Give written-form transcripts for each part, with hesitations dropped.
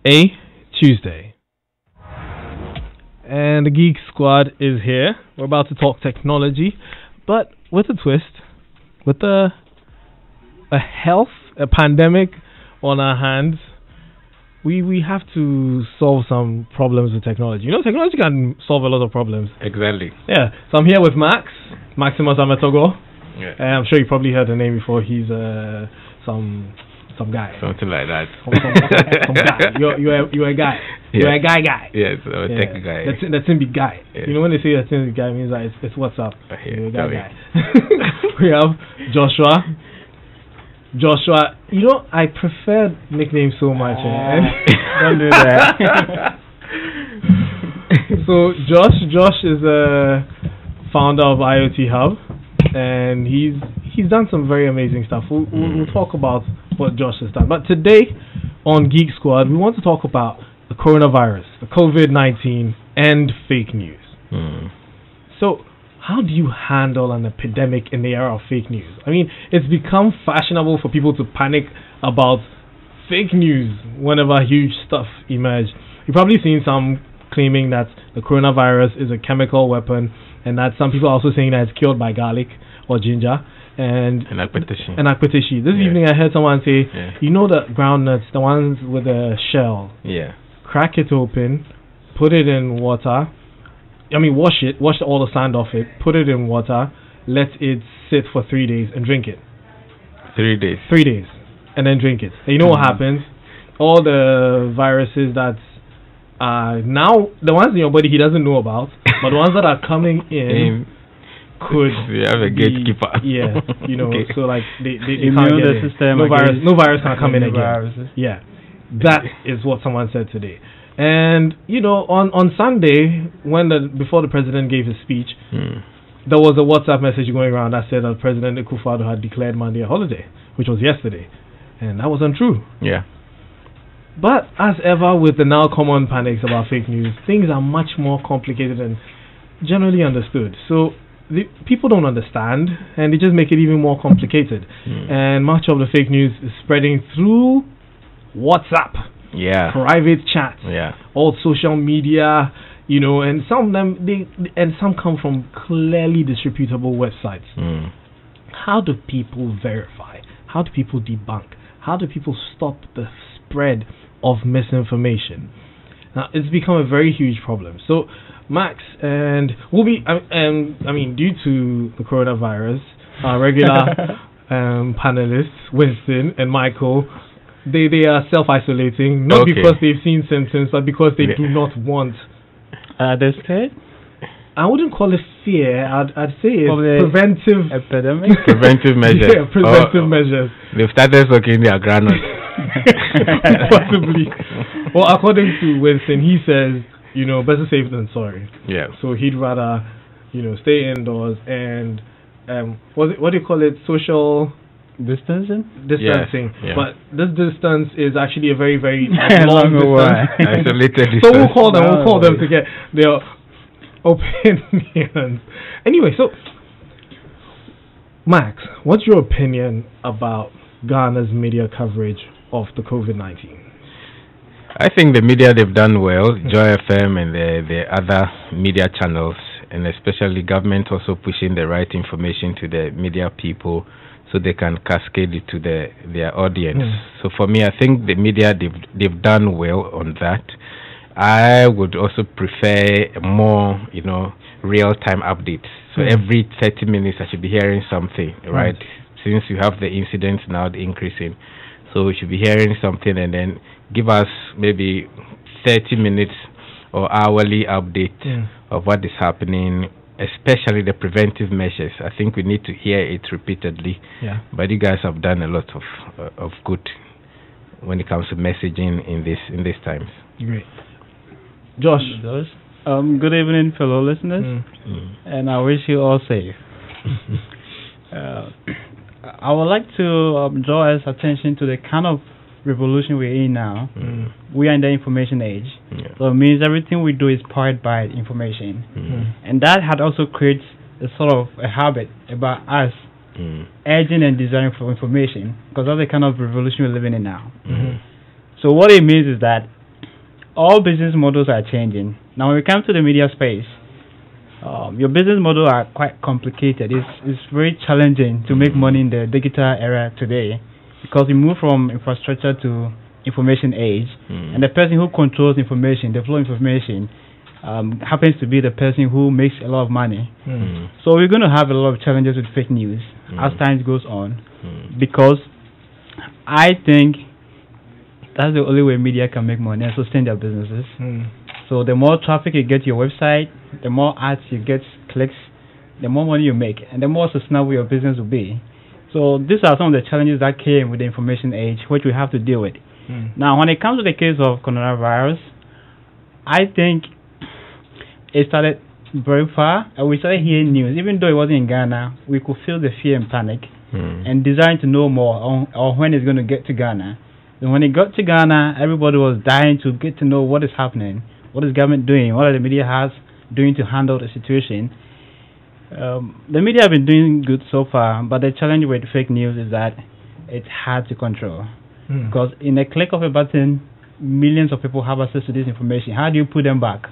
a Tuesday. And the Geek Squad is here. We're about to talk technology, but with a twist, with a pandemic on our hands. We have to solve some problems with technology. You know, technology can solve a lot of problems. Exactly. Yeah. So I'm here with Maximus Ametogo. Yeah. I'm sure you probably heard the name before. He's some guy. Something like that. Some guy. You're a guy. Yeah. You're a guy. Yes, a tech guy. That's in big guy. Yes. You know, when they say that's in big guy, it means that it's what's up. You're a guy. We have Joshua, you know, I prefer nicknames so much. Don't do that. So Josh is a founder of IoT Hub, and he's done some very amazing stuff. We'll talk about what Josh has done. But today on Geek Squad, we want to talk about the coronavirus, the COVID-19, and fake news. So how do you handle an epidemic in the era of fake news? I mean, it's become fashionable for people to panic about fake news whenever huge stuff emerges. You've probably seen some claiming that the coronavirus is a chemical weapon, and that some people are also saying that it's killed by garlic or ginger. And akpetishi. This evening I heard someone say, you know the groundnuts, the ones with the shell. Yeah. Crack it open, put it in water. Wash all the sand off it, put it in water, let it sit for 3 days and drink it. 3 days. 3 days. And then drink it. And you know what happens? All the viruses that are now, the ones in your body he doesn't know about, but the ones that are coming in could we have a gatekeeper. Yeah, you know, okay. So like they can't get the system. No virus can come in again. Viruses. Yeah. That is what someone said today. And you know, on Sunday, before the president gave his speech, there was a WhatsApp message going around that said that President Akufo-Addo had declared Monday a holiday, which was yesterday, and that was untrue. Yeah. But as ever with the now common panics about fake news, things are much more complicated and generally understood. So people don't understand, and they just make it even more complicated. And much of the fake news is spreading through WhatsApp. Yeah. Private chats. Yeah. All social media, you know, and some of them some come from clearly distributable websites. How do people verify? How do people debunk? How do people stop the spread of misinformation? Now it's become a very huge problem. So Max, and we'll be due to the coronavirus, our regular panelists, Winston and Michael, they are self-isolating, not because they've seen symptoms, but because they do not want. They're scared? I wouldn't call it fear. I'd say it's preventive epidemic. Preventive measures. Yeah, preventive measures. They've started soaking their granules. Possibly. Well, according to Winston, he says, you know, better safe than sorry. Yeah. So he'd rather, you know, stay indoors and what do you call it? Social distancing. Yeah. But this distance is actually a very, very long distance. Isolated distance. So we'll call them to get their opinions. Anyway, so Max, what's your opinion about Ghana's media coverage of the COVID-19? I think the media, they've done well. Joy FM and the other media channels, and especially government also pushing the right information to the media people so they can cascade it to their audience. So for me, I think the media, they've done well on that. I would also prefer more, you know, real-time updates. So every 30 minutes I should be hearing something, right? Since you have the incidents now increasing. So we should be hearing something and then give us maybe 30 minutes or hourly update of what is happening, especially the preventive measures. I think we need to hear it repeatedly. Yeah. But you guys have done a lot of good when it comes to messaging in these times. Great. Josh. Good evening, fellow listeners, and I wish you all safe. I would like to draw us attention to the kind of revolution we're in now. We are in the information age, so it means everything we do is powered by information, and that had also created a sort of a habit about us urging and desiring for information, because that's the kind of revolution we're living in now. So what it means is that all business models are changing. Now, when we come to the media space, your business model are quite complicated. It's very challenging to make money in the digital era today because we move from infrastructure to information age, and the person who controls information, the flow of information, happens to be the person who makes a lot of money. So we're going to have a lot of challenges with fake news as time goes on, because I think that's the only way media can make money and sustain their businesses. So the more traffic you get to your website, the more ads you get, clicks, the more money you make, and the more sustainable your business will be. So these are some of the challenges that came with the information age, which we have to deal with. Now, when it comes to the case of coronavirus, I think it started very far, and we started hearing news. Even though it wasn't in Ghana, we could feel the fear and panic and desiring to know more on when it's going to get to Ghana. And when it got to Ghana, everybody was dying to get to know what is happening, what is government doing, what are the media has doing to handle the situation. The media have been doing good so far, but the challenge with fake news is that it's hard to control. Because in a click of a button, millions of people have access to this information. How do you put them back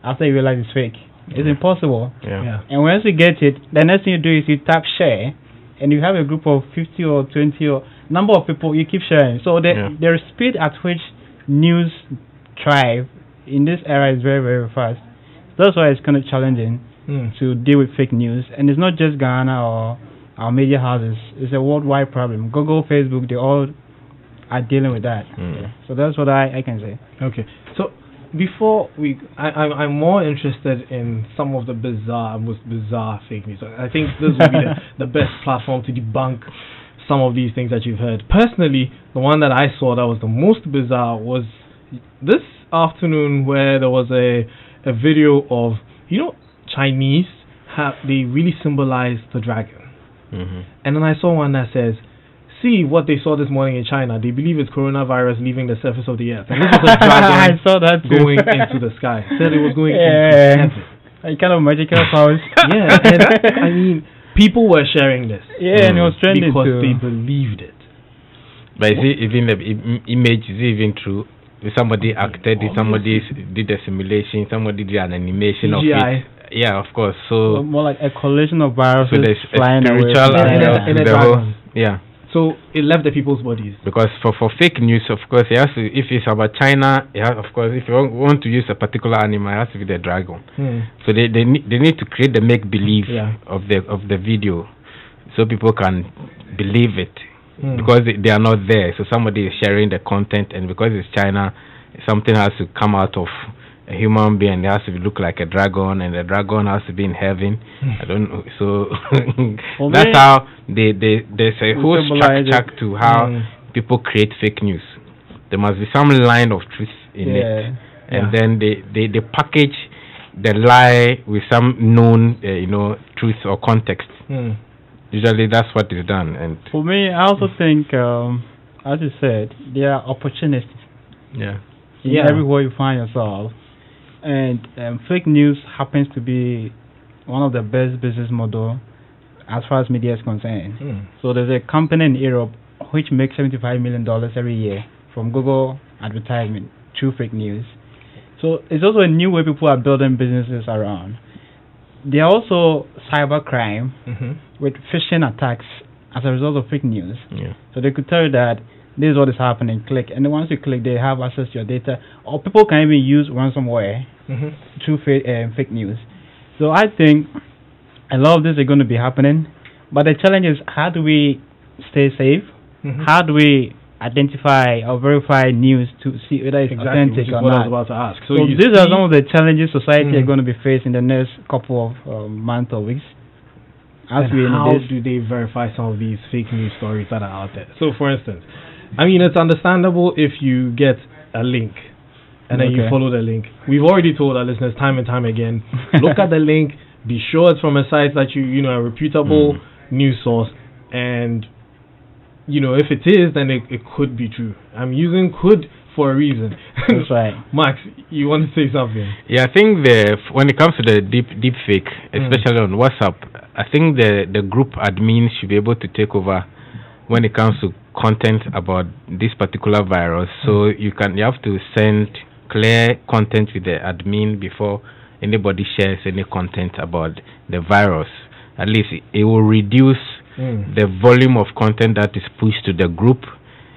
after you realize it's fake? It's impossible. And once you get it, the next thing you do is you tap share, and you have a group of 50 or 20 or number of people you keep sharing. So the speed at which news thrive in this era is very, very fast. That's why it's kind of challenging to deal with fake news. And it's not just Ghana or our media houses. It's a worldwide problem. Google, Facebook, they all are dealing with that. So that's what I can say. Okay. So before I'm more interested in some of the most bizarre fake news. I think this would be the best platform to debunk some of these things that you've heard. Personally, the one that I saw that was the most bizarre was this afternoon, where there was a video of, Chinese, they really symbolize the dragon. And then I saw one that says, see what they saw this morning in China. They believe it's coronavirus leaving the surface of the earth. And this was a dragon I saw that too. going into the sky. Said it was going into heaven. A kind of magical powers. And I mean, people were sharing this. And it was trending because too. they believed it. But is it even the image, is it even true? Somebody acted it, somebody did a simulation, somebody did an animation CGI. of it. Yeah, of course. So more like a collision of viruses so there's flying a away. in a the whole, dragon. So it left the people's bodies. Because for fake news, of course, it has to, if it's about China, of course, if you want to use a particular animal, it has to be the dragon. So they need to create the make believe of the video, so people can believe it. Because they are not there, so somebody is sharing the content, and because it's China, something has to come out of a human being. It has to look like a dragon, and the dragon has to be in heaven. I don't know. So that's how there's a whole structure to how people create fake news. There must be some line of truth in it, and then they package the lie with some known truth or context. Usually that's what is done. And for me, I also think, as you said, there are opportunities. Everywhere you find yourself, and fake news happens to be one of the best business model as far as media is concerned. So there's a company in Europe which makes $75 million every year from Google advertisement through fake news. So it's also a new way people are building businesses around. There are also cybercrime with phishing attacks as a result of fake news. So they could tell you that this is what is happening, click. And then once you click, they have access to your data. Or people can even use ransomware through fake news. So I think a lot of this is going to be happening. But the challenge is, how do we stay safe? How do we identify or verify news to see whether it's authentic or not? I was about to ask. So these are some of the challenges society are going to be facing in the next couple of months or weeks. How do they verify some of these fake news stories that are out there? So, for instance, I mean, it's understandable if you get a link and then you follow the link. We've already told our listeners time and time again, look at the link, be sure it's from a site that a reputable news source, and if it is, then it could be true. I'm using could for a reason. That's right. Max, you want to say something? Yeah, I think when it comes to the deep fake, especially on WhatsApp, I think the group admin should be able to take over when it comes to content about this particular virus. So you have to send clear content with the admin before anybody shares any content about the virus. At least it will reduce the volume of content that is pushed to the group,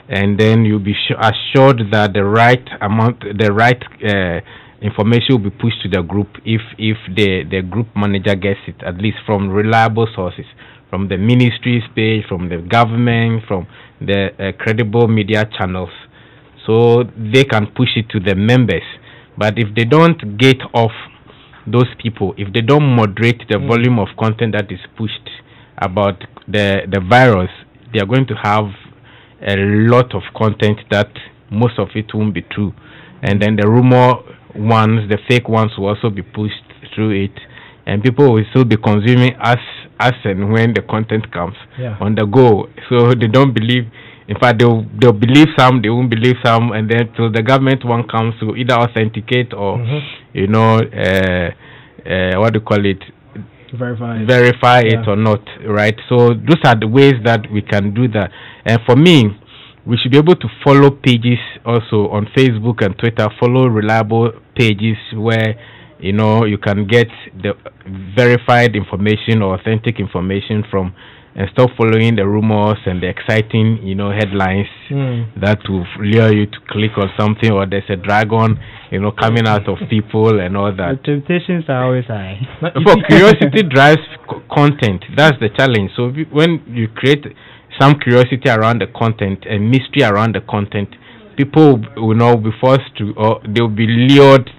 and then you'll be assured that the right amount, the right information will be pushed to the group if the group manager gets it, at least from reliable sources, from the ministry's page, from the government, from the credible media channels, so they can push it to the members. But if they don't get off those people, if they don't moderate the volume of content that is pushed about the virus, they are going to have a lot of content that most of it won't be true, and then the rumor ones, the fake ones, will also be pushed through it, and people will still be consuming as and when the content comes on the go. So they don't believe. In fact, they'll believe some, they won't believe some, and then till the government one comes to either authenticate or what do you call it, verify it or not, right? So those are the ways that we can do that. And for me, we should be able to follow pages also on Facebook and Twitter, follow reliable pages where you can get the verified information or authentic information from, and stop following the rumors and the exciting headlines that will lure you to click on something, or there's a dragon coming out of people and all that. The temptations are always high. For curiosity drives content. That's the challenge. So when you create some curiosity around the content and mystery around the content, people will be forced to, or they'll be lured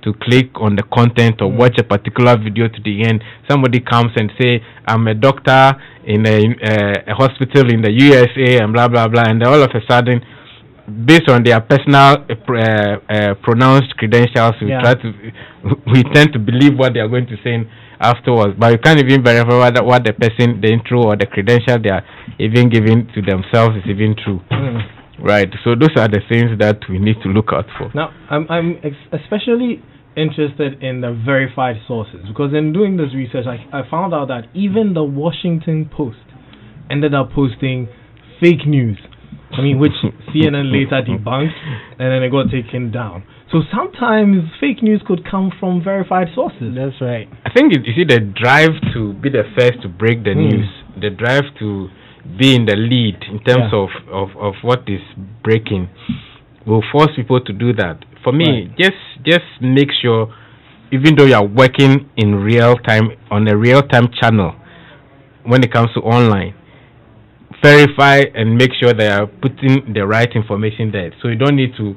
to click on the content or watch a particular video to the end. Somebody comes and say, I'm a doctor in a hospital in the USA and blah blah blah, and then all of a sudden, based on their personal pronounced credentials, we tend to believe what they are going to say afterwards, but you can't even verify what the person, the intro or the credential they are even giving to themselves is even true. Right. So those are the things that we need to look out for. Now, I'm especially interested in the verified sources, because in doing this research, I found out that even the Washington Post ended up posting fake news. I mean, which CNN later debunked, and then it got taken down. So sometimes fake news could come from verified sources. That's right. I think you see the drive to be the first to break the news, the drive to be in the lead in terms of what is breaking, will force people to do that. For me, just make sure, even though you are working in real time on a real time channel, when it comes to online, verify and make sure they are putting the right information there. So you don't need to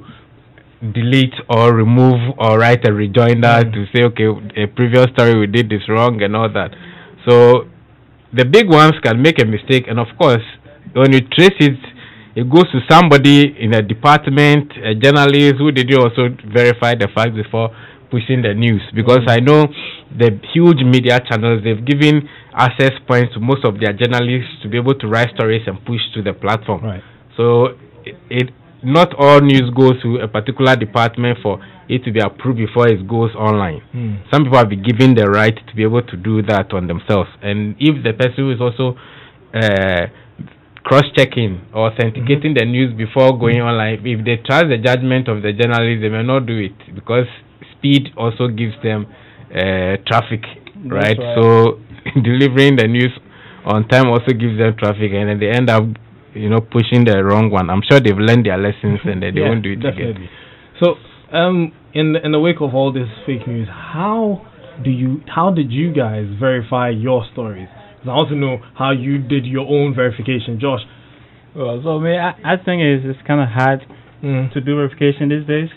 delete or remove or write a rejoinder to say, okay, a previous story we did this wrong and all that. So the big ones can make a mistake, and of course, when you trace it, it goes to somebody in a department, a journalist, who did you also verify the facts before pushing the news. Because I know the huge media channels, they've given access points to most of their journalists to be able to write stories and push to the platform. Right. So it not all news goes to a particular department for it to be approved before it goes online. Some people have been given the right to be able to do that on themselves. And if the person is also cross-checking or authenticating the news before going online, if they trust the judgment of the journalist, they may not do it, because speed also gives them traffic, right? So delivering the news on time also gives them traffic, and then they end up pushing the wrong one. I'm sure they've learned their lessons and they won't do it again. So in the wake of all this fake news, how did you guys verify your stories? I want to know how you did your own verification, Josh. Well, so I think it's kind of hard to do verification these days.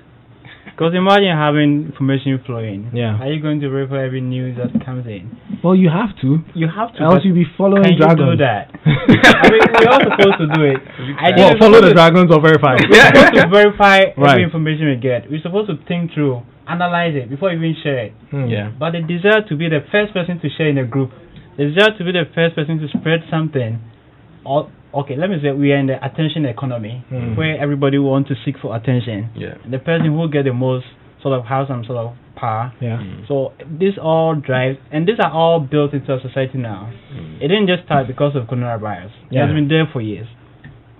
Because imagine having information flowing. Yeah. Are you going to verify every news that comes in? Well, you have to. You have to. Else you'll be following dragons. Can you do that? I mean, we're all supposed to do it. Follow the dragons or verify? We're supposed to verify every information we get. We're supposed to think through, analyze it before we even share it. Yeah. But the desire to be the first person to share in a group, the desire to be the first person to spread something, okay, let me say we are in the attention economy where everybody wants to seek for attention. Yeah. And the person who will get the most sort of has some sort of power. Yeah. So this all drives, and these are all built into our society now. It didn't just start because of coronavirus. It has been there for years,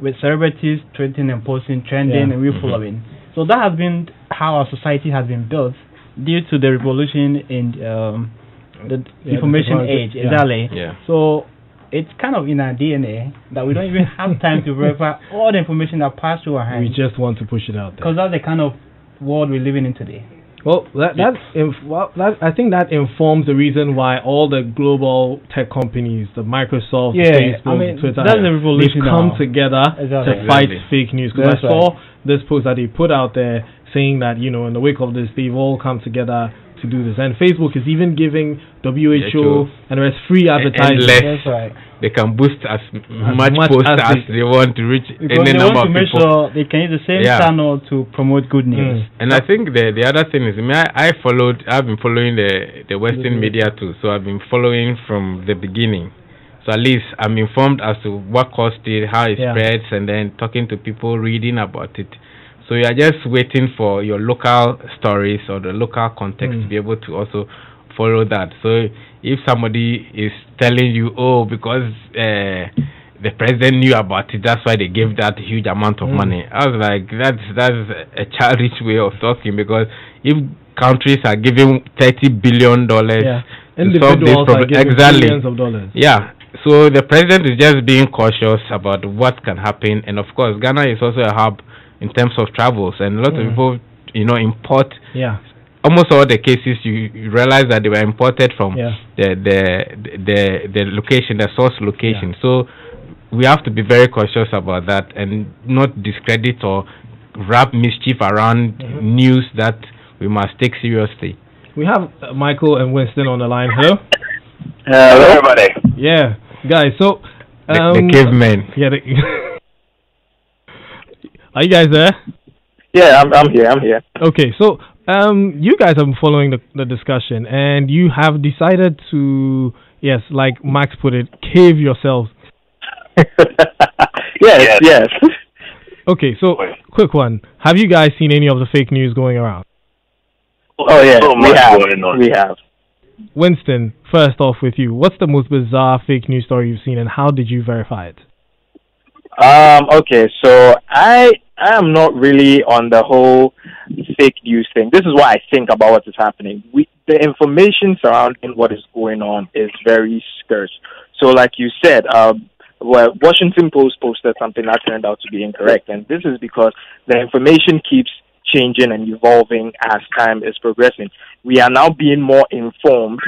with celebrities tweeting and posting, trending, and we following. So So that has been how our society has been built due to the revolution in the information age. Exactly. Yeah. So it's kind of in our DNA that we don't even have time to verify all the information that passed through our hands. We just want to push it out there. Because that's the kind of world we're living in today. Well, I think that informs the reason why all the global tech companies, the Microsoft, Facebook, Twitter, that's the revolution they've come together to fight fake news. Because I saw this post that they put out there saying that, you know, in the wake of this, they've all come together to do this. And Facebook is even giving WHO and the rest free advertising. That's right. They can boost as much post as they want to reach any number of people. They want to make sure they can use the same channel to promote good news. And I think the other thing is, I've been following the Western media too, so I've been following from the beginning. So at least I'm informed as to what caused it, how it spreads, and then talking to people, reading about it. So you are just waiting for your local stories or the local context to be able to also follow that. So if somebody is telling you, because the president knew about it, that's why they gave that huge amount of money, I was like, that's a childish way of talking, because if countries are giving $30 billion to solve this problem, billions of dollars. Yeah. So the president is just being cautious about what can happen, and of course Ghana is also a hub in terms of travels, and a lot of people, import. Yeah. Almost all the cases you realize that they were imported from the location, the source location. So we have to be very cautious about that and not discredit or wrap mischief around news that we must take seriously. We have Michael and Winston on the line. Hello. Hello, everybody. Yeah, guys. So the cavemen. Yeah. Are you guys there? Yeah, I'm here. Okay, so you guys have been following the discussion, and you have decided to, yes, like Max put it, cave yourselves. Yes. Okay, so quick one. Have you guys seen any of the fake news going around? Oh yeah, we have. Winston, first off with you, what's the most bizarre fake news story you've seen, and how did you verify it? Okay, so I am not really on the whole fake news thing. This is what I think about what is happening. The information surrounding what is going on is very scarce. So like you said, Washington Post posted something that turned out to be incorrect, and this is because the information keeps changing and evolving as time is progressing. We are now being more informed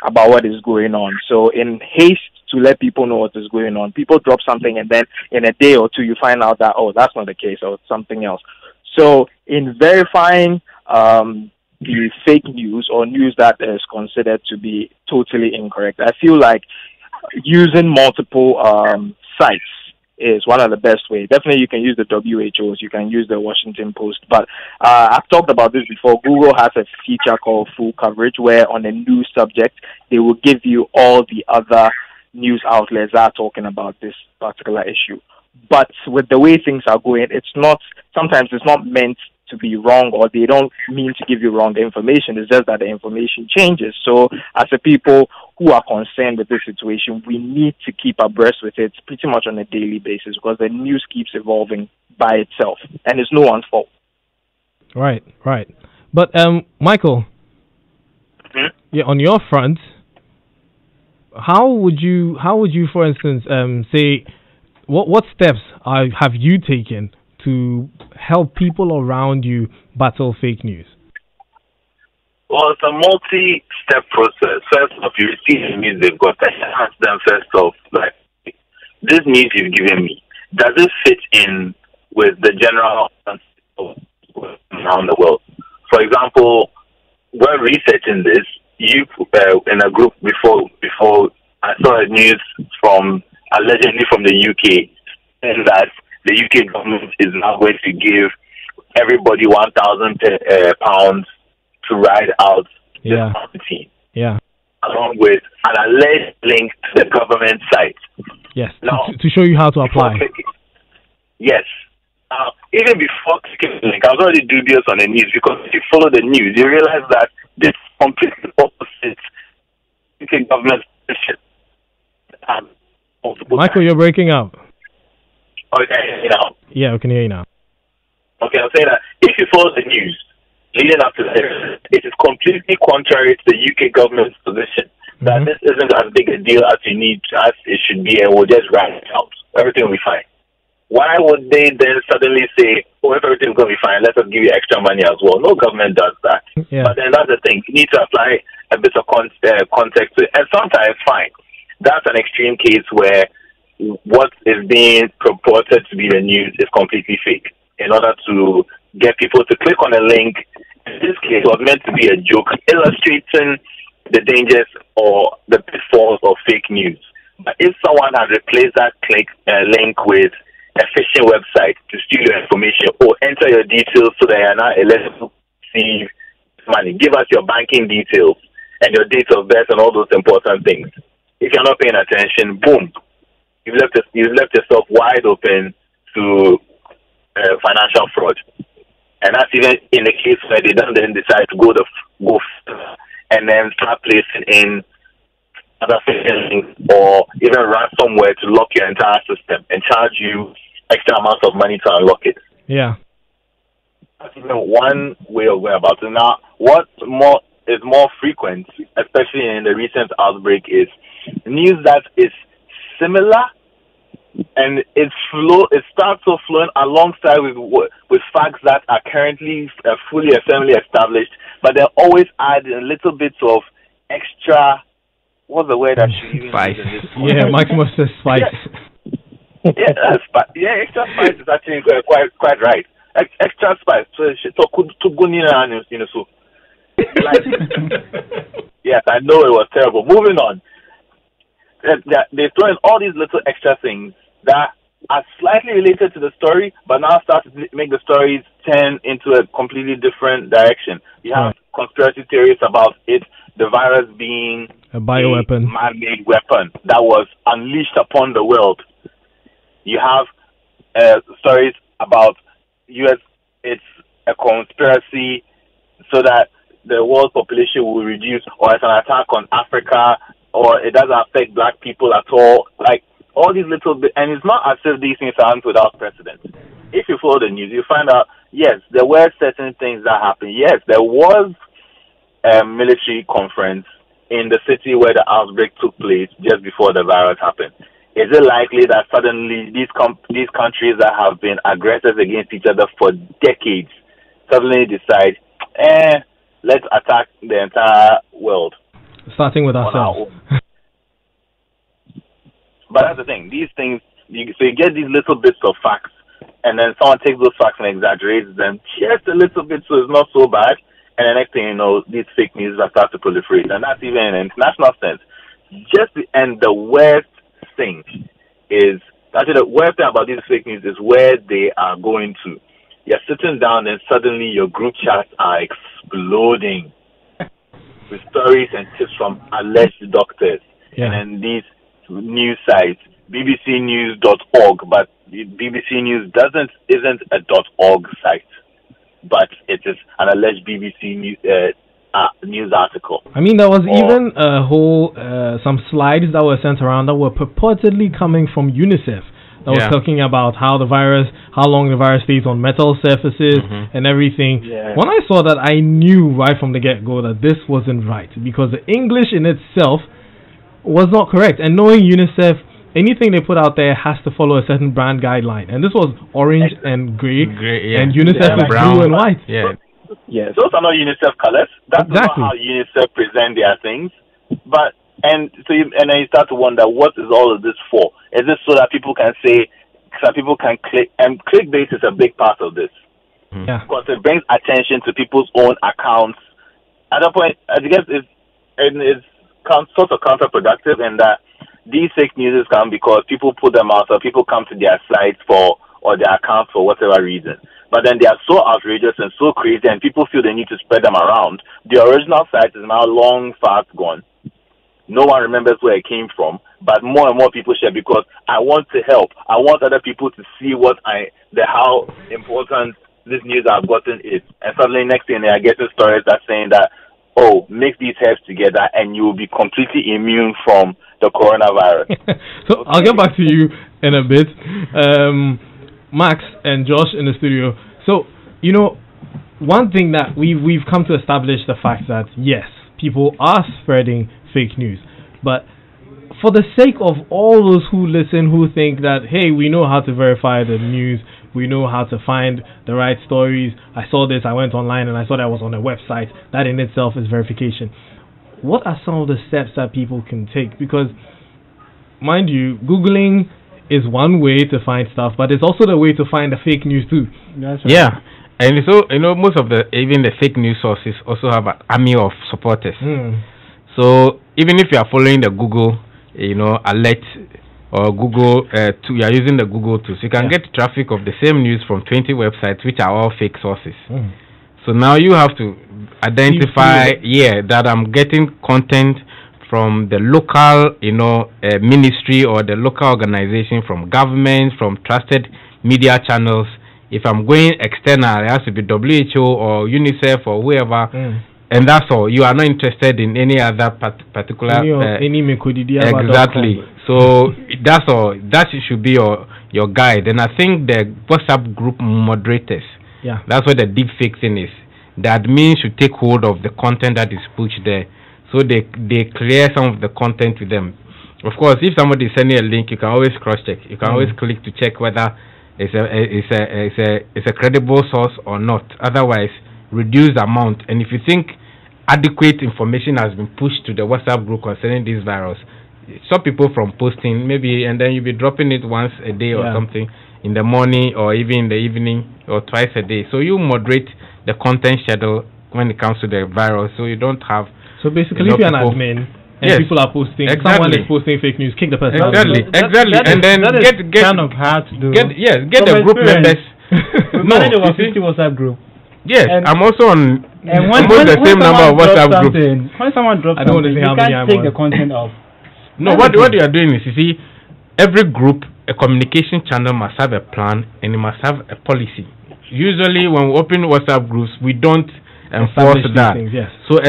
about what is going on. So in haste to let people know what is going on, people drop something, and then in a day or two you find out that, that's not the case, or it's something else. So in verifying the fake news or news that is considered to be totally incorrect, I feel like using multiple sites is one of the best ways. Definitely you can use the WHOs, you can use the Washington Post, but I've talked about this before. Google has a feature called Full Coverage, where on a new subject they will give you all the other news outlets that are talking about this particular issue. But with the way things are going, sometimes it's not meant to be wrong, or they don't mean to give you wrong information. It's just that the information changes. So as a people who are concerned with this situation, we need to keep abreast with it pretty much on a daily basis, because the news keeps evolving by itself, and it's no one's fault. Right. But Michael, on your front, how would you, for instance, say, what steps have you taken to help people around you battle fake news? Well, it's a multi-step process. First off, you receive the news they've got. I ask them first off, like, this news you've given me, does it fit in with the general around the world? For example, when researching this, you in a group before I saw a news allegedly from the UK, and that the UK government is now going to give everybody £1,000 to ride out the quarantine. Yeah. Along with an alleged link to the government site. Yes. Now, to show you how to apply. Yes. Even before clicking the link, I was already dubious on the news, because if you follow the news, you realize that this completely opposite UK government position. Michael, you're breaking up. Okay, Yeah, we can hear you now. Okay, I'm saying that if you follow the news leading up to this, it is completely contrary to the UK government's position that this isn't as big a deal as as it should be, and we'll just write it out. Everything will be fine. Why would they then suddenly say, "Oh, if everything's going to be fine, let us give you extra money as well"? No government does that. Yeah. But then that's the thing. You need to apply a bit of context to it. And sometimes, fine. That's an extreme case where what is being purported to be the news is completely fake in order to get people to click on a link. In this case, it was meant to be a joke illustrating the dangers or the pitfalls of fake news. But if someone had replaced that link with a phishing website to steal your information or enter your details so that you're not eligible to receive money, give us your banking details and your date of birth and all those important things. If you're not paying attention, boom, you've left yourself wide open to financial fraud. And that's even in the case where they don't then decide to go and then start placing in other phishing or even ransomware to lock your entire system and charge you extra amounts of money to unlock it. Yeah. That's even one way of going about it. Now, what is more frequent, especially in the recent outbreak, is news that is similar and it starts off flowing alongside with facts that are currently fully and firmly established, but they always add a little bit of extra. What's the word that you use? Spice. Yeah, Mike must say spice. Yeah, extra spice is actually quite right. Extra spice. Yes, I know it was terrible. Moving on. They throw in all these little extra things that are slightly related to the story, but now start to make the stories turn into a completely different direction. You have conspiracy theories about the virus being a bioweapon, a man-made weapon that was unleashed upon the world. You have stories about it's a conspiracy so that the world population will reduce, or it's an attack on Africa, or it doesn't affect black people at all. Like all these little bits, and it's not as if these things aren't without precedent. If you follow the news, you find out, yes, there were certain things that happened. Yes, there was a military conference in the city where the outbreak took place just before the virus happened. Is it likely that suddenly these countries that have been aggressors against each other for decades suddenly decide, let's attack the entire world? Starting with ourselves. But that's the thing. These things, you get these little bits of facts, and then someone takes those facts and exaggerates them just a little bit so it's not so bad, and the next thing you know, these fake news are start to proliferate. And that's even in an international sense. And the worst thing is, actually the worst thing about these fake news is where they are going to. You're sitting down and suddenly your group chats are exploding with stories and tips from alleged doctors. And then these news sites, bbcnews.org, but BBC News isn't a .org site, but it is an alleged BBC news article. I mean, there was even a whole some slides that were sent around that were purportedly coming from UNICEF that was talking about how long the virus stays on metal surfaces and everything. When I saw that, I knew right from the get-go that this wasn't right, because the English in itself was not correct. And knowing UNICEF, anything they put out there has to follow a certain brand guideline. And this was orange and gray and UNICEF is blue and white. Yes, those are not UNICEF colors. That's not how UNICEF present their things. But then you start to wonder, what is all of this for? Is this so that people can click? And clickbait is a big part of this. Because it brings attention to people's own accounts. At that point, I guess it's sort of counterproductive in that these fake news come because people put them out, or people come to their sites or their accounts for whatever reason. But then they are so outrageous and so crazy, and people feel they need to spread them around. The original site is now long fast gone. No one remembers where it came from, but more and more people share because I want to help. I want other people to see how important this news I've gotten is. And suddenly next thing they are getting stories that saying that, mix these herbs together and you will be completely immune from the coronavirus. So I'll get back to you in a bit. Max and Josh in the studio. So, you know, one thing that we've come to establish the fact that yes, people are spreading fake news, but for the sake of all those who listen, who think that hey, we know how to verify the news, we know how to find the right stories. I saw this, I went online and I saw that was on a website. That in itself is verification. What are some of the steps that people can take? Because, mind you, Googling is one way to find stuff, but it's also the way to find the fake news too. That's right. Yeah. And so, you know, most of even the fake news sources also have an army of supporters. So even if you are following the Google, you know, alert or Google, you are using the Google tools, you can get traffic of the same news from 20 websites, which are all fake sources. So now you have to identify, that I'm getting content from the local, you know, ministry or the local organization, from government, from trusted media channels. If I'm going external, it has to be WHO or UNICEF or whoever, and that's all. You are not interested in any other particular. Exactly. So that's all. That should be your guide. And I think the WhatsApp group moderators. Yeah. That's what the deep fake thing is. The admin should take hold of the content that is pushed there, so they clear some of the content with them. Of course, if somebody is sending a link, you can always cross check. You can always click to check whether it's a credible source or not. Otherwise, reduce the amount. And if you think adequate information has been pushed to the WhatsApp group concerning this virus, stop people from posting, maybe, and then you'll be dropping it once a day or something in the morning or even in the evening or twice a day. So you moderate the content schedule when it comes to the virus, so you don't have. So basically, if you're an admin and people are posting, someone is posting fake news, kick the person out. Exactly. And then get kind of hard to do. Get the group members. No, it was 50 WhatsApp group. Yes, and I'm also on almost the same number of WhatsApp groups. When someone drops something, you can't take the content off. No, what you are doing is, you see, every group, a communication channel must have a plan and it must have a policy. Usually, when we open WhatsApp groups, we don't enforce that. Things, yes. So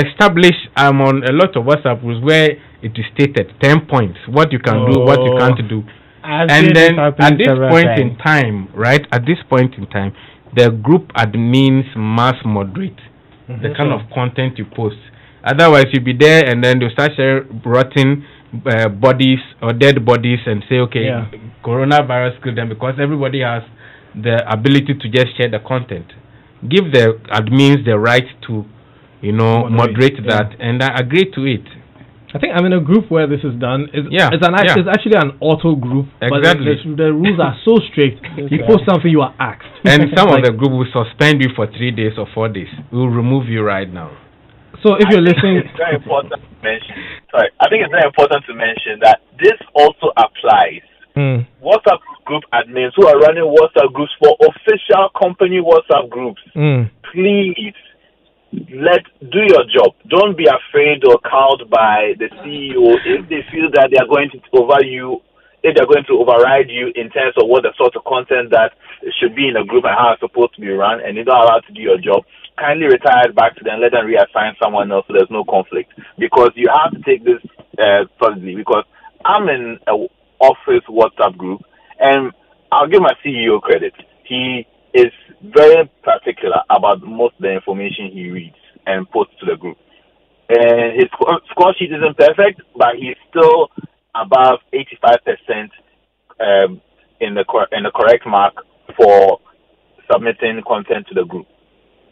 I'm on a lot of WhatsApp groups where it is stated 10 points, what you can do, what you can't do. And then at this point in time, the group admins must moderate the kind of content you post. Otherwise, you'll be there and then they'll start sharing rotten bodies or dead bodies and say, okay, coronavirus killed them, because everybody has the ability to just share the content. Give the admins the right to, you know, moderate that, and I agree to it. I think I'm in a group where this is done. It's actually an auto group, exactly. But the rules are so strict. You post something, you are axed. And some of the group will suspend you for 3 days or 4 days. We will remove you right now. So if you're listening, it's very important to mention. I think it's very important to mention that this also applies. WhatsApp group admins who are running WhatsApp groups for official company WhatsApp groups, please do your job. Don't be afraid or cowed by the CEO if they feel that they are going to override you in terms of what the sort of content that should be in a group and how it's supposed to be run, and you're not allowed to do your job. Kindly retire it back to them, let them reassign someone else so there's no conflict. Because you have to take this solidly. Because I'm in a office WhatsApp group, and I'll give my CEO credit. He is very particular about most of the information he reads and posts to the group. And his score sheet isn't perfect, but he's still above 85% in the correct mark for submitting content to the group.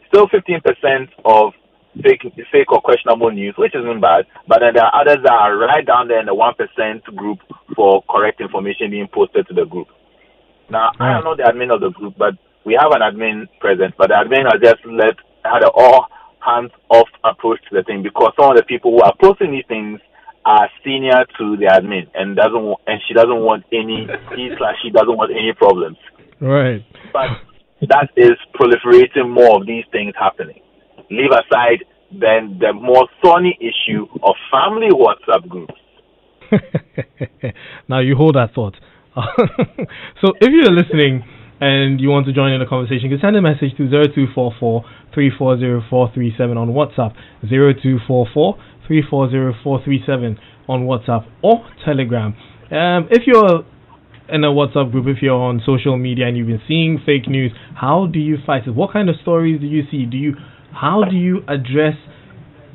Still 15% of fake or questionable news, which isn't bad, but then there are others that are right down there in the 1% group for correct information being posted to the group. Now, I am not the admin of the group, but we have an admin present, but the admin has just had an all-hands-off approach to the thing, because some of the people who are posting these things are senior to the admin, and she doesn't want any problems. Right. But that is proliferating more of these things happening. Leave aside then the more thorny issue of family WhatsApp groups. Now you hold that thought. So if you're listening and you want to join in the conversation, you can send a message to 0244-340437 on WhatsApp, 0244-340437 on WhatsApp or Telegram. If you're in a WhatsApp group, if you're on social media and you've been seeing fake news, how do you fight it? What kind of stories do you see? How do you address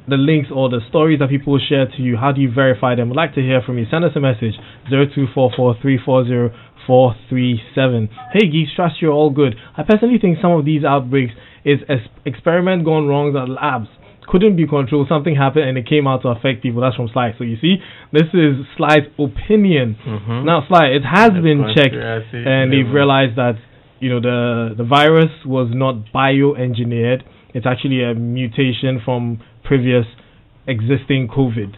the links or the stories that people share to you? How do you verify them? I'd like to hear from you. Send us a message, 0244340437. Hey geeks, trust you're all good. I personally think some of these outbreaks is experiment gone wrong at labs. Couldn't be controlled. Something happened and it came out to affect people. That's from Sly. So you see, this is Sly's opinion. Now, Sly, it has been checked, and they've realized that the virus was not bioengineered. It's actually a mutation from previous existing COVIDs.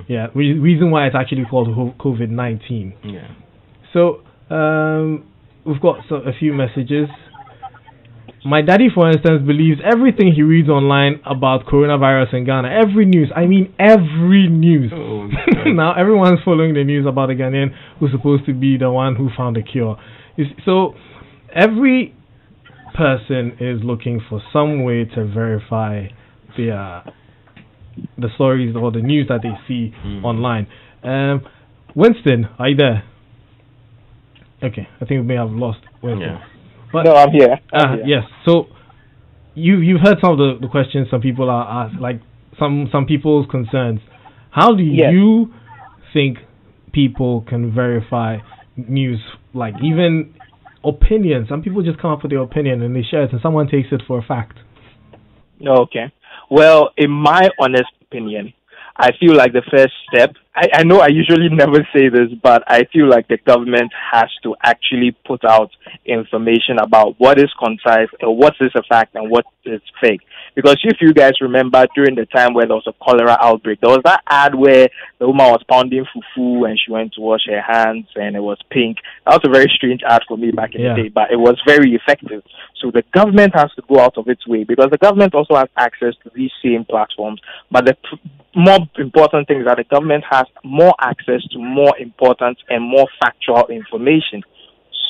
Yeah, reason why it's actually called COVID-19. Yeah. So we've got a few messages. My daddy, for instance, believes everything he reads online about coronavirus in Ghana. Every news. I mean, every news. Oh, now, everyone's following the news about the Ghanaian who's supposed to be the one who found the cure. So, every person is looking for some way to verify the stories or the news that they see online. Winston, are you there? Okay, I think we may have lost Winston. Yeah. But no, I'm here. Yes. So you've heard some of the questions some people are asked, like some people's concerns. How do you think people can verify news, like even opinion? Some people just come up with their opinion and they share it, and someone takes it for a fact. Okay. Well, in my honest opinion, I feel like the first step, I know I usually never say this, but I feel like the government has to actually put out information about what is concise and what is a fact and what is fake. Because if you guys remember during the time where there was a cholera outbreak, there was that ad where the woman was pounding fufu and she went to wash her hands and it was pink. That was a very strange ad for me back in the day, but it was very effective. So the government has to go out of its way, because the government also has access to these same platforms. But the more important thing is that the government has more access to more important and more factual information.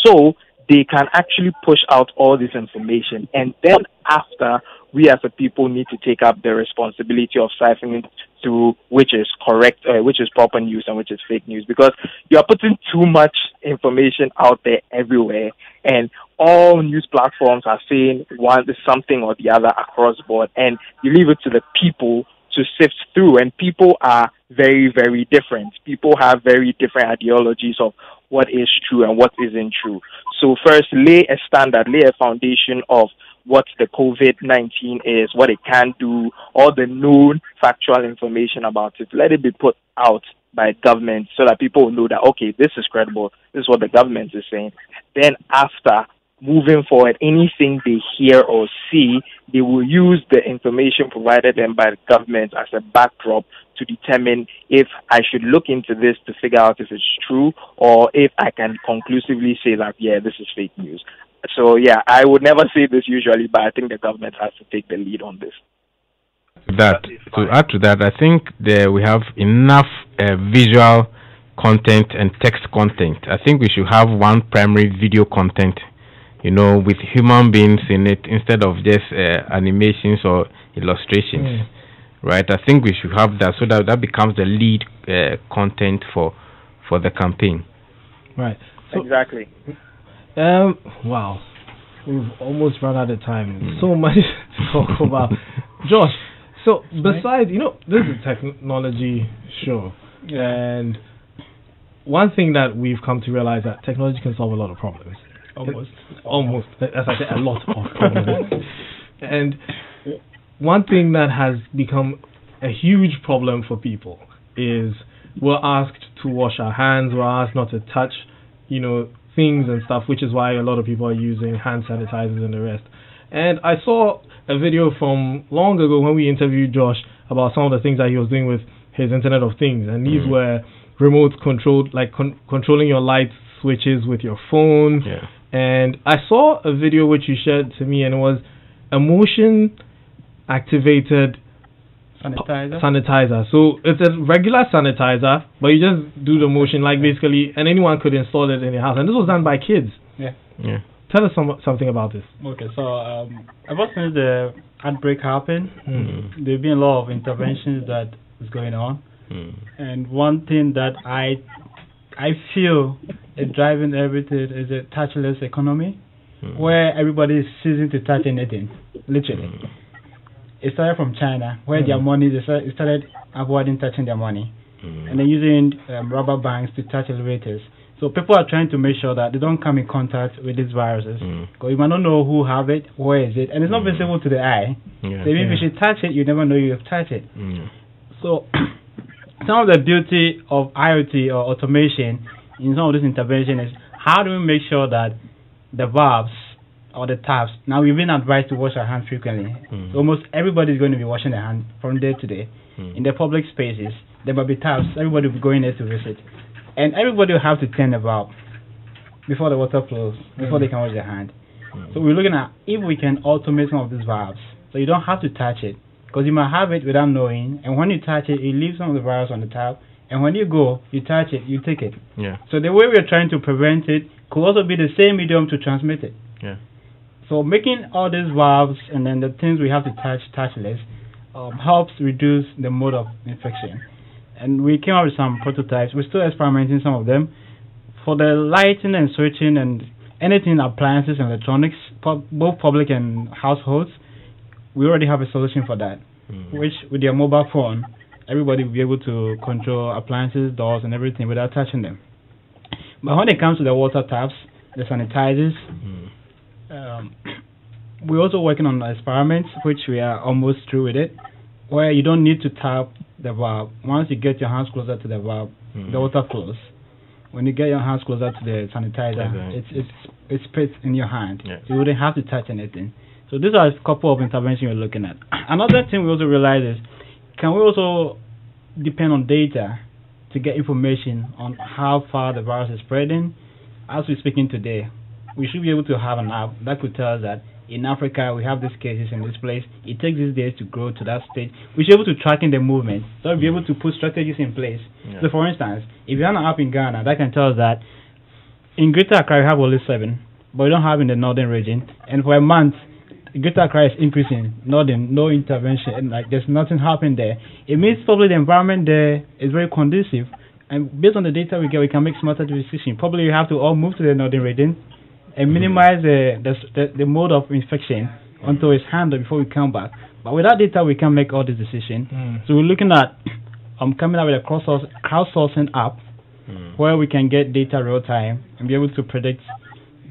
So they can actually push out all this information, and then after, we as a people need to take up the responsibility of siphoning through which is correct, which is proper news and which is fake news, because you are putting too much information out there everywhere, and all news platforms are saying one something or the other across the board, and you leave it to the people to sift through, and people are very, very different. People have very different ideologies of what is true and what isn't true. So first, lay a standard, lay a foundation of what the COVID-19 is, what it can do, all the known factual information about it. Let it be put out by government so that people will know that, okay, this is credible, this is what the government is saying. Then after, moving forward, anything they hear or see, they will use the information provided them by the government as a backdrop to determine if I should look into this to figure out if it's true, or if I can conclusively say that, yeah, this is fake news. So, yeah, I would never say this usually, but I think the government has to take the lead on this. To add to that, I think we have enough visual content and text content. I think we should have one primary video content, with human beings in it instead of just animations or illustrations, right? I think we should have that so that becomes the lead content for the campaign. Right. So, exactly. Wow. We've almost run out of time. So much to talk about. Josh, so besides, this is a technology show. And one thing that we've come to realize that technology can solve a lot of problems. Almost. As I said, a lot of problems. And one thing that has become a huge problem for people is we're asked to wash our hands, we're asked not to touch, things and stuff, which is why a lot of people are using hand sanitizers and the rest. And I saw a video from long ago when we interviewed Josh about some of the things that he was doing with his Internet of Things, and these were remote controlled, like controlling your light switches with your phone. Yeah. And I saw a video which you shared to me, and it was a motion activated sanitizer. So it's a regular sanitizer, but you just do the motion, like basically, and anyone could install it in their house. And this was done by kids. Yeah. Tell us something about this. Okay, so ever since the outbreak happened, there've been a lot of interventions that is going on. And one thing that I I feel driving everything is a touchless economy where everybody is ceasing to touch anything, literally. It started from China, where their money, they started avoiding touching their money. And they're using rubber bands to touch elevators. So people are trying to make sure that they don't come in contact with these viruses. Because you might not know who have it, where is it, and it's not visible to the eye. So even if you should touch it, you never know you have touched it. So some of the beauty of IoT or automation in some of this intervention is how do we make sure that the valves or the taps, now we've been advised to wash our hands frequently. So almost everybody is going to be washing their hands from day to day. In the public spaces, there will be taps, everybody will be going there to visit. And everybody will have to turn the valve before the water flows, before they can wash their hand. So we're looking at if we can automate some of these valves, so you don't have to touch it. Because you might have it without knowing, and when you touch it, it leaves some of the virus on the tap, and when you go, you touch it, you take it. So the way we're trying to prevent it could also be the same medium to transmit it. So making all these valves and then the things we have to touch touchless helps reduce the mode of infection. And we came up with some prototypes. We're still experimenting some of them. For the lighting and switching and anything appliances and electronics, both public and households, we already have a solution for that, which with your mobile phone, everybody will be able to control appliances, doors, and everything without touching them. But when it comes to the water taps, the sanitizers, we're also working on experiments, which we are almost through with it, where you don't need to tap the valve. Once you get your hands closer to the valve, the water flows. When you get your hands closer to the sanitizer, it sprays in your hand. You wouldn't have to touch anything. So these are a couple of interventions we're looking at. Another thing we also realize is, can we also depend on data to get information on how far the virus is spreading? As we're speaking today, we should be able to have an app that could tell us that in Africa we have these cases in this place. It takes these days to grow to that stage. We should be able to track in the movement. So we'll be able to put strategies in place. So for instance, if you have an app in Ghana that can tell us that in Greater Accra we have only 7, but we don't have in the northern region, and for a month Greater Accra is increasing, no intervention, like there's nothing happening there. It means probably the environment there is very conducive, and based on the data we get, we can make smarter decisions. Probably we have to all move to the northern region and minimize the mode of infection until it's handled before we come back. But with that data, we can make all these decisions. So we're looking at coming up with a crowdsourcing app where we can get data real time and be able to predict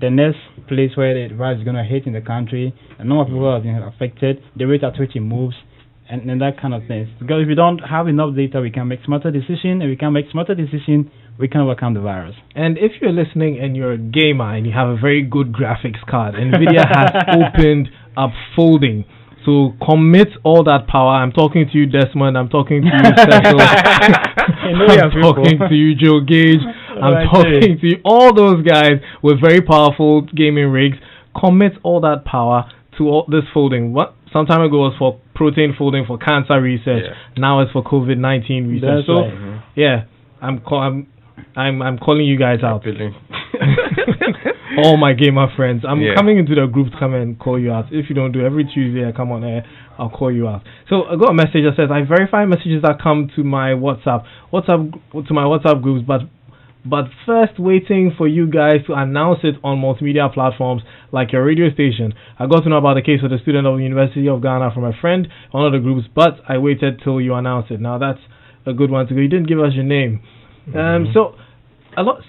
the next place where the virus is going to hit in the country, the number of people who have been affected, the rate at which it moves, and that kind of things. Because if we don't have enough data, we can make smarter decisions, and we can make smarter decisions, we can overcome the virus. And if you're listening and you're a gamer and you have a very good graphics card, NVIDIA has opened up folding. So commit all that power. I'm talking to you, Desmond. I'm talking to you, Cecil. I'm talking to you, Joe Gage. I'm talking to you, all those guys with very powerful gaming rigs. Commit all that power to all this folding. What some time ago was for protein folding for cancer research. Now it's for COVID-19 research. That's I'm calling you guys out. All my gamer friends, I'm coming into the group to come and call you out. If you don't do it every Tuesday, I come on air, I'll call you out. So I got a message that says I verify messages that come to my WhatsApp groups, but first waiting for you guys to announce it on multimedia platforms like your radio station. I got to know about the case of the student of the University of Ghana from a friend on one of the groups, but I waited till you announced it. Now that's a good one to go. You didn't give us your name. So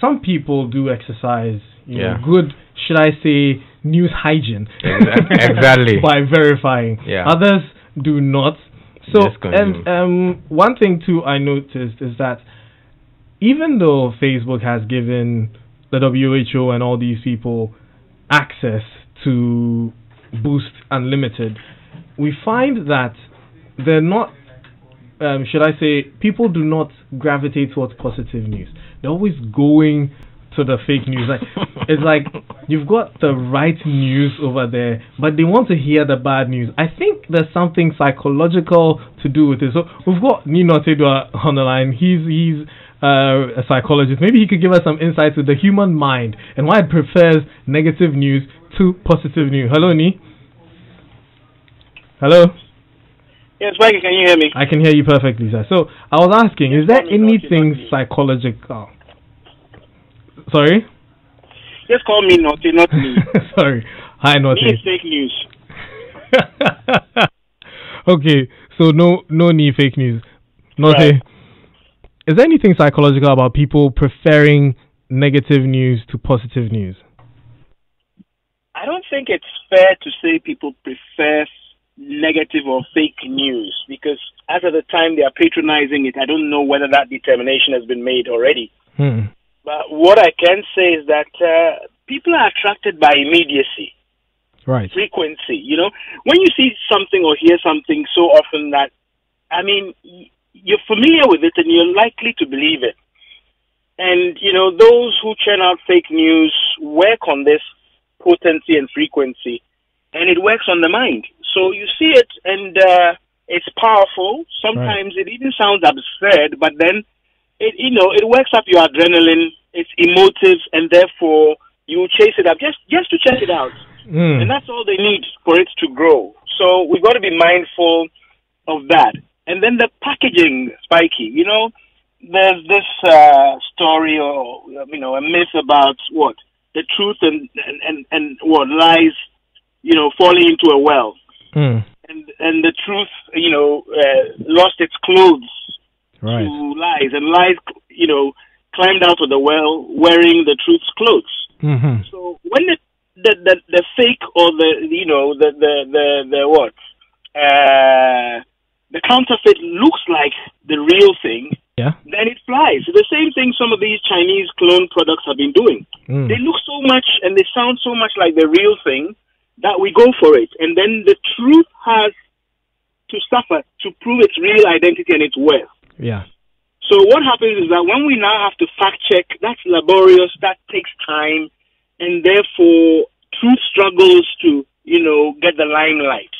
some people do exercise. You know, good, should I say, news hygiene. Exactly. By verifying. Others do not. So, and one thing too I noticed is that even though Facebook has given the WHO and all these people access to Boost Unlimited, we find that they're not, should I say, people do not gravitate towards positive news. They're always going to the fake news. Like it's like you've got the right news over there, but they want to hear the bad news. I think there's something psychological to do with it. So we've got Nino Tedua on the line. He's a psychologist. Maybe he could give us some insights with the human mind and why it prefers negative news to positive news. Hello, Ni. Hello. Yes, Mikey, can you hear me? I can hear you perfectly, sir. So I was asking, is there anything psychological? Sorry? Just call me Naughty, not me. Sorry. Hi, Naughty. Me is fake news. Okay, so no need fake news. Naughty. Right. Is there anything psychological about people preferring negative news to positive news? I don't think it's fair to say people prefer negative or fake news, because as of the time they are patronizing it, I don't know whether that determination has been made already. But what I can say is that people are attracted by immediacy, right? Frequency. You know, when you see something or hear something so often that, I mean, you're familiar with it and you're likely to believe it. And, you know, those who churn out fake news work on this potency and frequency, and it works on the mind. So you see it, and it's powerful. Sometimes it even sounds absurd, but then it works up your adrenaline. It's emotive, and therefore you chase it up just to check it out. And that's all they need for it to grow. So we've got to be mindful of that. And then the packaging, Spiky. You know, there's this story or a myth about what the truth and what lies, falling into a well. And the truth, lost its clothes to lies, and lies, climbed out of the well wearing the truth's clothes. So when the fake or the counterfeit looks like the real thing, then it flies. The same thing some of these Chinese clone products have been doing. They look so much and they sound so much like the real thing that we go for it. And then the truth has to suffer to prove its real identity and its worth. So what happens is that when we now have to fact check, that's laborious, that takes time, and therefore truth struggles to, get the limelight.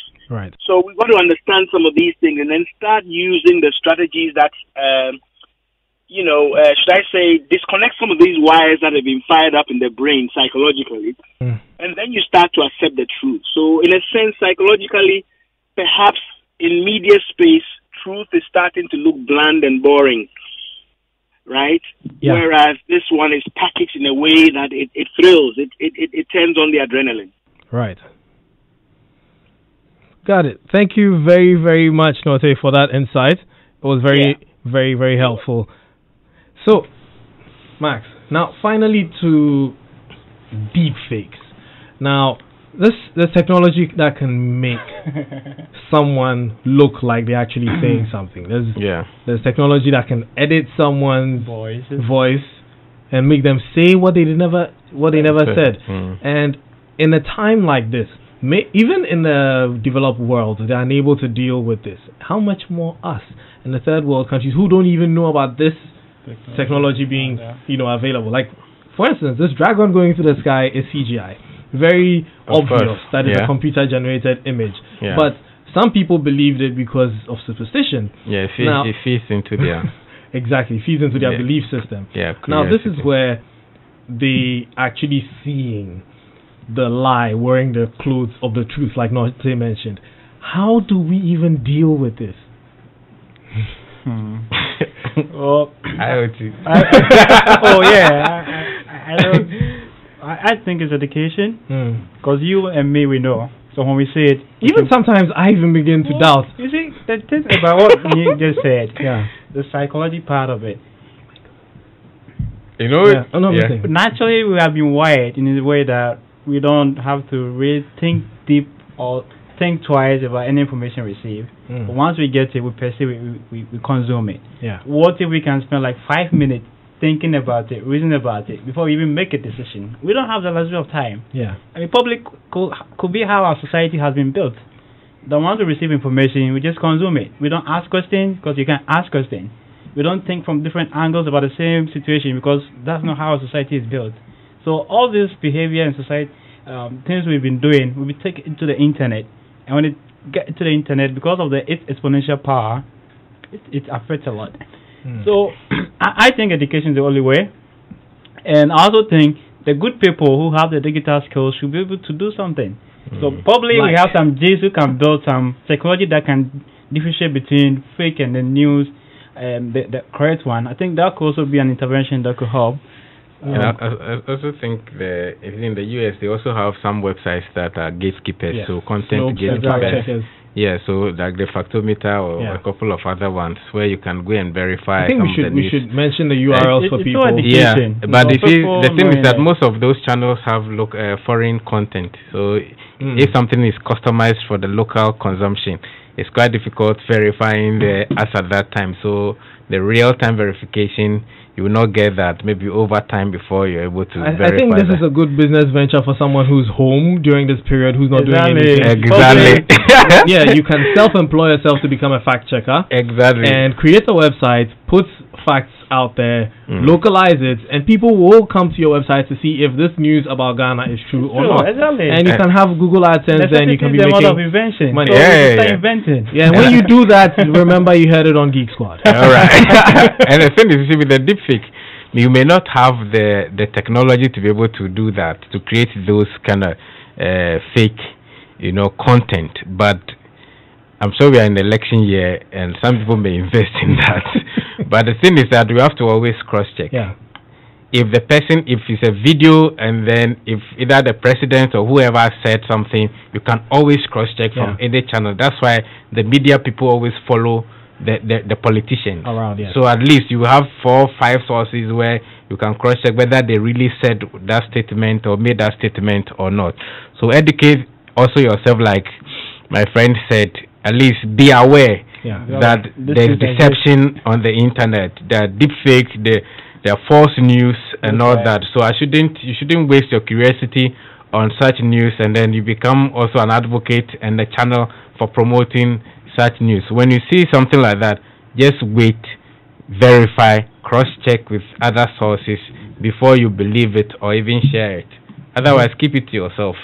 So we've got to understand some of these things and then start using the strategies that, should I say, disconnect some of these wires that have been fired up in the brain psychologically, and then you start to accept the truth. So in a sense, psychologically, perhaps in media space, truth is starting to look bland and boring, right? Whereas this one is packaged in a way that it thrills, it turns on the adrenaline. Got it. Thank you very, very much, Note, for that insight. It was very, very, very helpful. So, Max, now finally to deep fakes. Now, this technology that can make someone look like they're actually saying something. There's technology that can edit someone's voice and make them say what they never said. And in a time like this, even in the developed world, they're unable to deal with this. How much more us in the third world countries who don't even know about this technology being, available? Like, for instance, this dragon going through the sky is CGI. Very obvious that it's a computer-generated image. But some people believed it because of superstition. It feeds into their... Exactly, feeds into their belief system. Now, this is where they actually seeing the lie wearing the clothes of the truth, like Note mentioned. How do we even deal with this? I think it's education, because you and me, we know. So when we say it, even sometimes I even begin to doubt. You see, the thing about what you just said, the psychology part of it. Naturally, we have been wired in a way that we don't have to really think deep or think twice about any information received. But once we get it, we perceive it, we consume it. What if we can spend like 5 minutes thinking about it, reasoning about it, before we even make a decision? We don't have the luxury of time. I mean, public could be how our society has been built. The ones who receive information, we just consume it. We don't ask questions, because you can't ask questions. We don't think from different angles about the same situation, because that's not how our society is built. So all this behavior in society, things we've been doing, will be taken to the internet. And when it gets to the internet, because of its exponential power, it affects a lot. So I think education is the only way. And I also think the good people who have the digital skills should be able to do something. So probably we have some J's who can build some technology that can differentiate between fake and the news, the correct one. I think that could also be an intervention that could help. And I also think in the US they also have some websites that are gatekeepers, so content gatekeepers. Yeah, so like the Factometer or a couple of other ones where you can go and verify. I think we should mention the URLs for people. Yeah, but the thing is that most of those channels have foreign content. So if something is customized for the local consumption, it's quite difficult verifying the as at that time. So the real-time verification, you will not get that maybe over time before you're able to verify. I think this is a good business venture for someone who's home during this period, who's not doing anything. Exactly. Yeah, you can self-employ yourself to become a fact checker. Exactly. And create a website, put facts out there, localize it, and people will come to your website to see if this news about Ghana is true or not. Exactly. And you can have Google AdSense, then you can be making money. So inventing. Yeah, and when you do that, remember you heard it on Geek Squad. All right. And the thing is, you see, with the deepfake, you may not have the technology to be able to do that, to create those kind of fake, content, but I'm sure we are in the election year and some people may invest in that. But the thing is that we have to always cross-check. Yeah. If it's a video and then if either the president or whoever said something, you can always cross-check from any channel. That's why the media people always follow the politicians. Around, So at least you have 4 or 5 sources where you can cross-check whether they really said that statement or made that statement or not. So educate also yourself, like my friend said. At least be aware that there's deception on the internet, there are deepfake, there are false news and all that. So you shouldn't waste your curiosity on such news, and then you become also an advocate and a channel for promoting such news. When you see something like that, just wait, verify, cross-check with other sources before you believe it or even share it. Otherwise, keep it to yourself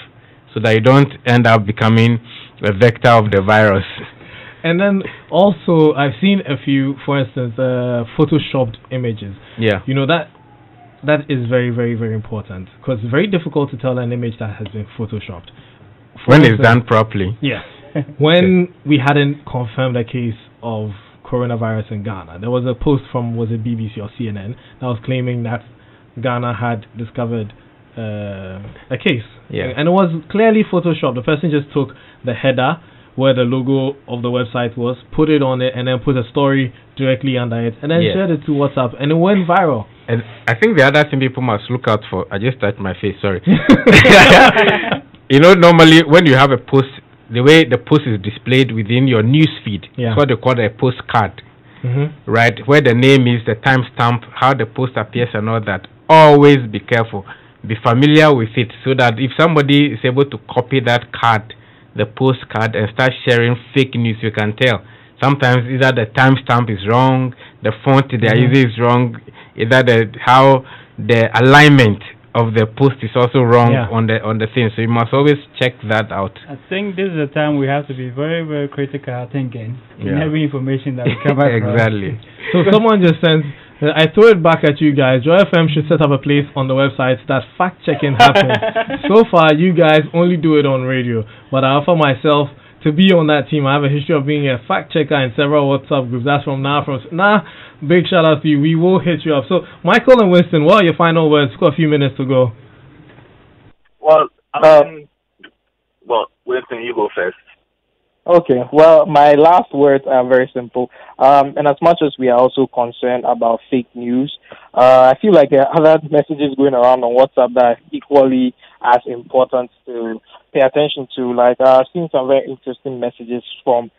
so that you don't end up becoming a vector of the virus. And then also, I've seen a few, for instance, photoshopped images. Yeah. That is very, very, very important, because it's very difficult to tell an image that has been photoshopped. When it's done properly. Yes. When we hadn't confirmed a case of coronavirus in Ghana, there was a post from, was it BBC or CNN, that was claiming that Ghana had discovered a case. Yeah. And it was clearly photoshopped. The person just took the header where the logo of the website was, put it on it, and then put a story directly under it, and then shared it to WhatsApp, and it went viral. And I think the other thing people must look out for, I just touched my face, sorry. Normally when you have a post, the way the post is displayed within your news feed, it's what they call a postcard, right? Where the name is, the timestamp, how the post appears and all that. Always be careful. Be familiar with it, so that if somebody is able to copy that card, the postcard, and start sharing fake news, you can tell. Sometimes either the timestamp is wrong, the font they are using is wrong, either how the alignment of the post is also wrong on the thing. So you must always check that out. I think this is a time we have to be very, very critical thinking in every information that we come across. Exactly. So someone just sent, I throw it back at you guys. Joy FM should set up a place on the website that fact-checking happens. So far, you guys only do it on radio. But I offer myself to be on that team. I have a history of being a fact-checker in several WhatsApp groups. That's from now. Big shout-out to you. We will hit you up. So, Michael and Winston, what are your final words? We've got a few minutes to go. Well, Winston, you go first. Okay, well, my last words are very simple. And as much as we are also concerned about fake news, I feel like there are other messages going around on WhatsApp that are equally as important to pay attention to. Like, I've seen some very interesting messages from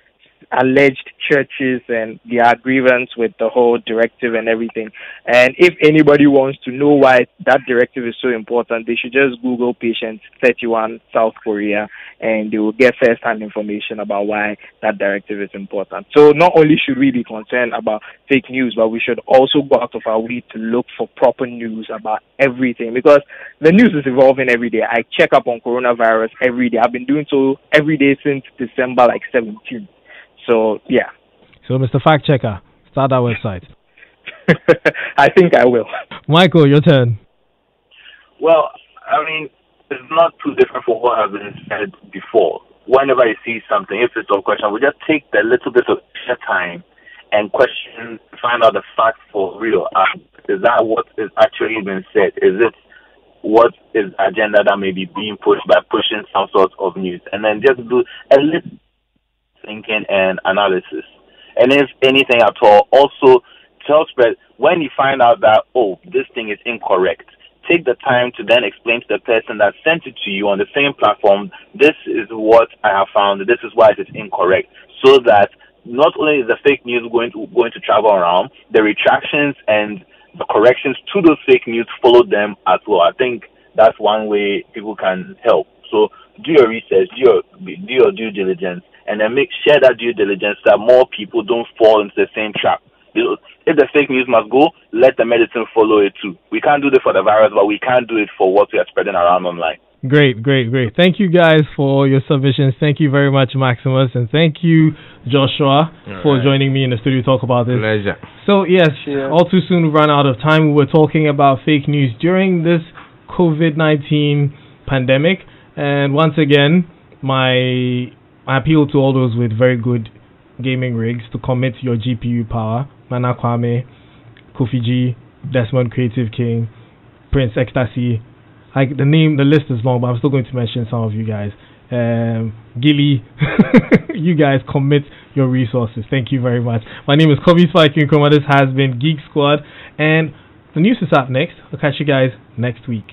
alleged churches and their grievance with the whole directive and everything. And if anybody wants to know why that directive is so important, they should just Google Patient 31 South Korea, and they will get first-hand information about why that directive is important. So not only should we be concerned about fake news, but we should also go out of our way to look for proper news about everything, because the news is evolving every day. I check up on coronavirus every day. I've been doing so every day since December 17th. So, yeah. So, Mr. Fact Checker, start our website. I think I will. Michael, your turn. Well, I mean, it's not too different from what has been said before. Whenever you see something, if it's a question, we just take the little bit of extra time and question, find out the facts for real. Is that what is actually being said? Is it what is the agenda that may be being pushed by pushing some sort of news? And then just do a little thinking and analysis. And if anything at all, also tell spread when you find out that, oh, this thing is incorrect, take the time to then explain to the person that sent it to you on the same platform, this is what I have found, this is why it is incorrect, so that not only is the fake news going to travel around, the retractions and the corrections to those fake news follow them as well. I think that's one way people can help. So do your research, do your due diligence, and then share that due diligence so that more people don't fall into the same trap. If the fake news must go, let the medicine follow it too. We can't do this for the virus, but we can do it for what we are spreading around online. Great. Thank you guys for your submissions. Thank you very much, Maximus, and thank you, Joshua, for joining me in the studio to talk about this. Pleasure. So yes, all too soon we've run out of time. We were talking about fake news during this COVID-19 pandemic, and once again, my appeal to all those with very good gaming rigs to commit your GPU power. Nana Kwame, Kofi G, Desmond Creative King, Prince Ecstasy. The list is long, but I'm still going to mention some of you guys. Gilly, you guys commit your resources. Thank you very much. My name is Kobby Spiky Nkrumah. This has been Geek Squad, and the news is up next. I'll catch you guys next week.